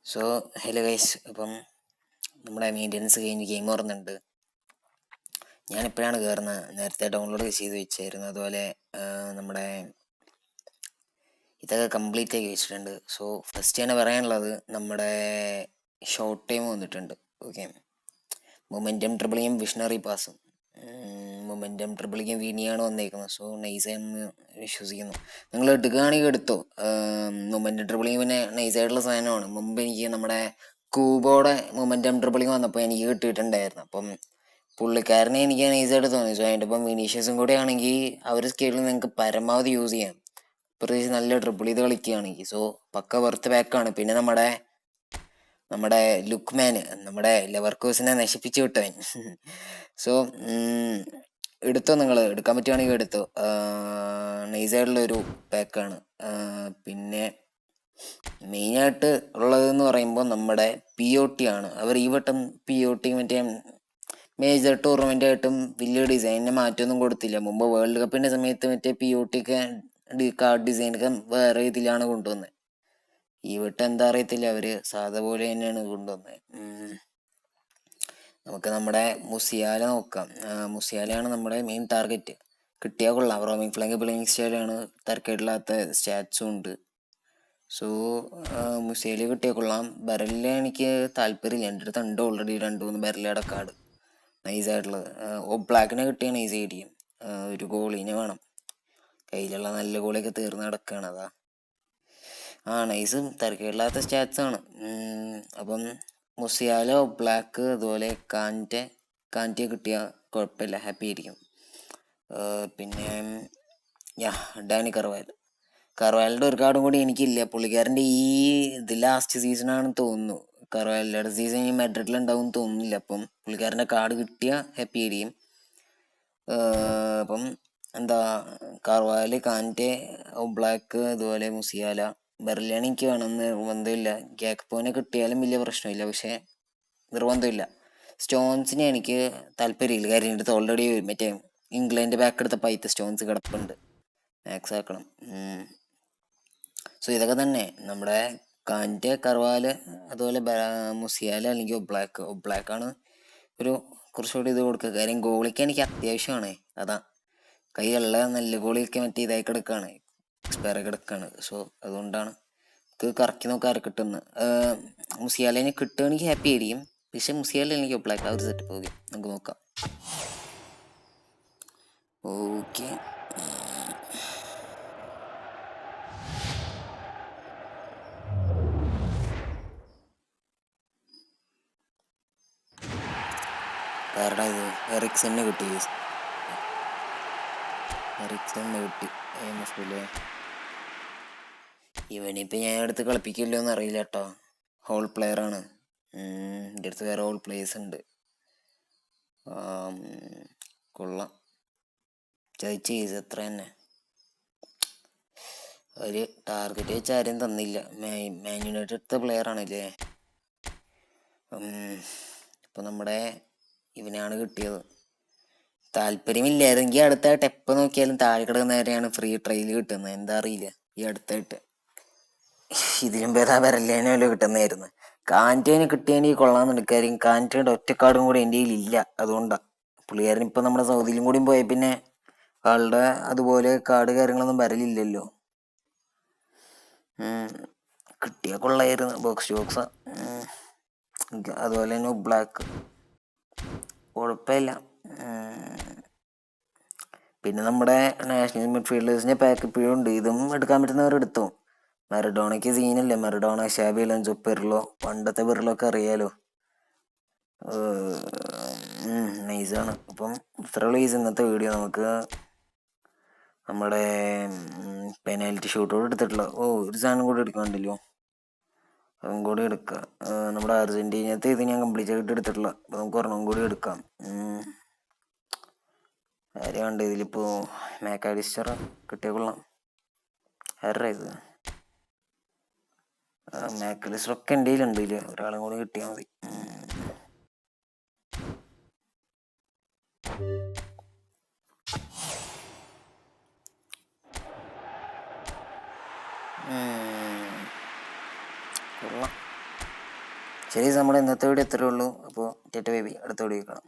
So hello guys, അപ്പം നമ്മുടെ maintenance കഴിഞ്ഞ് ഗെയിം ഓർന്നുണ്ട്. ഞാനെപ്പോഴാണ് കയറുന്നത്, നേരത്തെ ഡൗൺലോഡ് ചെയ്ത് വെച്ചായിരുന്നു. അതുപോലെ നമ്മുടെ ഇതൊക്കെ കംപ്ലീറ്റ് ആക്കി വെച്ചിട്ടുണ്ട്. സോ ഫസ്റ്റ് തന്നെ പറയാനുള്ളത്, നമ്മുടെ ഷോർട്ട് ടൈം വന്നിട്ടുണ്ട്. ഓക്കെ, മൊമെൻറ്റം ട്രിബിളിയും വിഷണറി പാസും. മൊമെൻറ്റം ട്രിബിളിക്കും വിനിയാണ് വന്നേക്കുന്നത്. സോ നൈസായെന്ന് വിശ്വസിക്കുന്നു. നിങ്ങൾ എടുക്കുകയാണെങ്കിൽ എടുത്തോ. മൊമെൻറ്റം ട്രിബിളിങ് പിന്നെ നൈസായിട്ടുള്ള സാധനമാണ്. മുമ്പ് എനിക്ക് നമ്മുടെ കൂബോടെ മൊമെൻറ്റം ട്രിബിളിങ് വന്നപ്പോൾ എനിക്ക് കിട്ടിയിട്ടുണ്ടായിരുന്നു. അപ്പം പുള്ളിക്കാരനെ എനിക്ക് നൈസായിട്ട് തോന്നി. സോ അതിൻ്റെ ഒപ്പം വിനീഷ്യസും കൂടെ ആണെങ്കിൽ അവർ സ്കെയിലിൽ നിങ്ങൾക്ക് പരമാവധി യൂസ് ചെയ്യാം, പ്രത്യേകിച്ച് നല്ല ട്രിപ്പിൾ ഇത് കളിക്കുകയാണെങ്കിൽ. സോ പക്ക വെർത്ത് ബാക്കാണ്. പിന്നെ നമ്മുടെ ലുക്ക്മാന്, നമ്മുടെ ലെവർകൂസിനെ നശിപ്പിച്ചു വിട്ടവൻ. സോ എടുത്തോ, നിങ്ങൾ എടുക്കാൻ പറ്റുവാണെങ്കിൽ എടുത്തോ. നൈസായിട്ടുള്ളൊരു പാക്കാണ്. പിന്നെ മെയിനായിട്ട് ഉള്ളതെന്ന് പറയുമ്പോൾ നമ്മുടെ POT ആണ്. അവർ ഈ വട്ടം POT മറ്റേ മേജർ ടൂർണമെൻ്റ് ആയിട്ടും വലിയ ഡിസൈനിന് മാറ്റമൊന്നും കൊടുത്തില്ല. മുമ്പ് വേൾഡ് കപ്പിൻ്റെ സമയത്ത് മറ്റേ POT ഒക്കെ കാർഡ് ഡിസൈനൊക്കെ വേറെ ഇതിലാണ് കൊണ്ടുവന്നത്. ഈ വട്ടം എന്താ അറിയത്തില്ല, അവർ സാധാ പോലെ തന്നെയാണ് കൊണ്ടുവന്നത്. നമുക്ക് നമ്മുടെ മുസിയാല നോക്കാം. മുസിയാലയാണ് നമ്മുടെ മെയിൻ ടാർഗറ്റ്. കിട്ടിയാൽ കൊള്ളാം. റോമിങ് ഫ്ലാങ്ക് പ്ലേയിങ് സ്റ്റൈലാണ്, തരക്കേടില്ലാത്ത സ്റ്റാറ്റ്സും ഉണ്ട്. സോ മുസിയാല കിട്ടിയാൽ കൊള്ളാം. ബരലിൽ എനിക്ക് താല്പര്യമില്ല. എൻ്റെ അടുത്ത് ഉണ്ട് ഓൾറെഡി 2-3 ബരലയുടെ കാർഡ് നൈസായിട്ടുള്ളത്. ബ്ലാക്കിനെ കിട്ടിയാൽ നൈസ് ആയിരിക്കും. ഒരു ഗോളിനെ വേണം. കയ്യിലുള്ള നല്ല ഗോളിയൊക്കെ തീർന്ന് കിടക്കുകയാണ്. അതാ നൈസും തരക്കേടില്ലാത്ത സ്റ്റാറ്റ്സാണ്. അപ്പം മുസിയാല, ബ്ലാക്ക്, അതുപോലെ കാൻറ്റെ കിട്ടിയാൽ കുഴപ്പമില്ല, ഹാപ്പി ആയിരിക്കും. പിന്നെ ഡാനി കർവാലിൻ്റെ ഒരു കാർഡും കൂടി എനിക്കില്ല. പുള്ളിക്കാരൻ്റെ ഇത് ലാസ്റ്റ് സീസണാണെന്ന് തോന്നുന്നു. കർവാലിൻ്റെ അടുത്ത സീസൺ ഈ മാഡ്രിഡിലുണ്ടാവും തോന്നുന്നില്ല. അപ്പം പുള്ളിക്കാരൻ്റെ കാർഡ് കിട്ടിയാൽ ഹാപ്പി ആയിരിക്കും. അപ്പം കർവാല്, കാൻറ്റെ, ബ്ലാക്ക്, അതുപോലെ മുസിയാല, ബെർലിയാണ് എനിക്ക് വേണമെന്ന് നിർബന്ധമില്ല. ഗ്യാക്പോനെ കിട്ടിയാലും വലിയ പ്രശ്നമില്ല, പക്ഷേ നിർബന്ധമില്ല. സ്റ്റോൺസിനെ എനിക്ക് താല്പര്യമില്ല. കാര്യം എടുത്ത് ഓൾറെഡി മറ്റേ ഇംഗ്ലണ്ട് ബാക്ക് എടുത്ത പൈത്ത് സ്റ്റോൺസ് കിടപ്പുണ്ട്, മാക്സ് ആക്കണം. സോ ഇതൊക്കെ തന്നെ നമ്മുടെ കാൻറ്റെ, കർവാല്, അതുപോലെ മുസിയാല അല്ലെങ്കിൽ ഒബ്ലാക്കാണ് ഒരു കുറച്ചുകൂടി ഇത് കൊടുക്കുക. കാര്യം ഗോളിക്ക് എനിക്ക് അത്യാവശ്യമാണ്. അതാ കൈയുള്ള നല്ല ഗോളിയൊക്കെ മറ്റേ ഇതായി കിടക്കുകയാണ്, എക്സ്പയർ കിടക്കുകയാണ്. സോ അതുകൊണ്ടാണ് കറക്കി നോക്കാൻ ആരെ കിട്ടുന്നത്. മുസിയാലേനെ കിട്ടുകയാണെങ്കിൽ ഹാപ്പി ആയിരിക്കും. പക്ഷെ മുസിയാല എനിക്ക് ഒബ്ലാക്ക് ആ ഒരു സെറ്റപ്പ്. ഓക്കെ, നമുക്ക് നോക്കാം. ഓക്കെ, കാരണം ഇത് എറിക്സനെ കിട്ടി. ഇവനിപ്പോൾ ഞാൻ അടുത്ത് കളിപ്പിക്കില്ലോ എന്ന് അറിയില്ല കേട്ടോ. ഹോൾ പ്ലെയറാണ്. എൻ്റെ അടുത്ത് വേറെ ഹോൾ പ്ലേയേഴ്സ് ഉണ്ട്. കൊള്ളാം, ചതിച്ച് കേസ് എത്ര തന്നെ. ഒരു ടാർഗറ്റ് വെച്ച് ആരും തന്നില്ല. മാൻ യുണൈറ്റഡ് എടുത്ത പ്ലെയറാണല്ലേ. ഇപ്പം നമ്മുടെ ഇവനാണ് കിട്ടിയത്. താല്പര്യമില്ലായിരുന്നെങ്കിൽ അടുത്തായിട്ട് എപ്പോൾ നോക്കിയാലും താഴെ കിടക്കുന്ന നേരെയാണ് ഫ്രീ ട്രയൽ കിട്ടുന്നത്. എന്താ അറിയില്ല, ഈ അടുത്തായിട്ട് ഇതിലും ഭേദാ വരല്ലേനല്ലോ കിട്ടുന്നതായിരുന്നു. കാൻറ്റേനെ കിട്ടിയാൽ കൊള്ളാമെന്നുണ്ട്. കാര്യം കാൻറ്റയുടെ ഒറ്റക്കാർഡും കൂടി എൻ്റെ കയ്യിൽ ഇല്ല. അതുകൊണ്ടാണ് പുള്ളിക്കാരൻ ഇപ്പം നമ്മുടെ സൗദിയിലും കൂടിയും പോയ പിന്നെ ആളുടെ അതുപോലെ കാർഡ് കാര്യങ്ങളൊന്നും വരലില്ലല്ലോ. കിട്ടിയാൽ കൊള്ളായിരുന്നു. ബോക്സ് ടു ബോക്സാ. അതുപോലെ തന്നെ ബ്ലാക്ക് കുഴപ്പമില്ല. പിന്നെ നമ്മുടെ നാഷണൽ മിഡ്ഫീൽഡേഴ്സിൻ്റെ പാക്ക് ഇപ്പോഴും ഉണ്ട്. ഇതും എടുക്കാൻ പറ്റുന്നവർ എടുത്തോ. മറഡോണയ്ക്ക് സീനല്ലേ. മറഡോണ, ഷാബി അലോൻസോ, പെർലോ, പണ്ടത്തെ പെർലൊക്കെ അറിയാലോ. നൈസാണ്. അപ്പം ഇത്രയുള്ള ഇന്നത്തെ വീഡിയോ. നമുക്ക് നമ്മുടെ പെനാൽറ്റി ഷൂട്ടോട് എടുത്തിട്ടുള്ള ഒരു സാധനം കൂടി എടുക്കാണ്ടല്ലോ, അതും കൂടി എടുക്കുക. നമ്മുടെ അർജൻറ്റീനത്തെ ഇത് ഞാൻ കംപ്ലീറ്റ് ആയിട്ട് എടുത്തിട്ടില്ല. അപ്പോൾ നമുക്ക് ഒരെണ്ണം കൂടി എടുക്കാം. ആരെയുണ്ട് ഇതിലിപ്പോൾ? മാക്കാലിസ്റ്റർ കിട്ടിയ കൊള്ളാം. ആരുടെ ഇത്? മാക്കാലിസ്റ്ററൊക്കെ എൻ്റെ കയ്യിലുണ്ട്. ഇതിൽ ഒരാളും കൂടി കിട്ടിയാൽ മതി. കൊള്ളാം. ശരി, നമ്മുടെ ഇന്നത്തെ വീഡിയോ ഇത്രയേ ഉള്ളൂ. അപ്പോൾ ടെറ്റ ബേബി അടുത്ത വീഡിയോ കാണാം.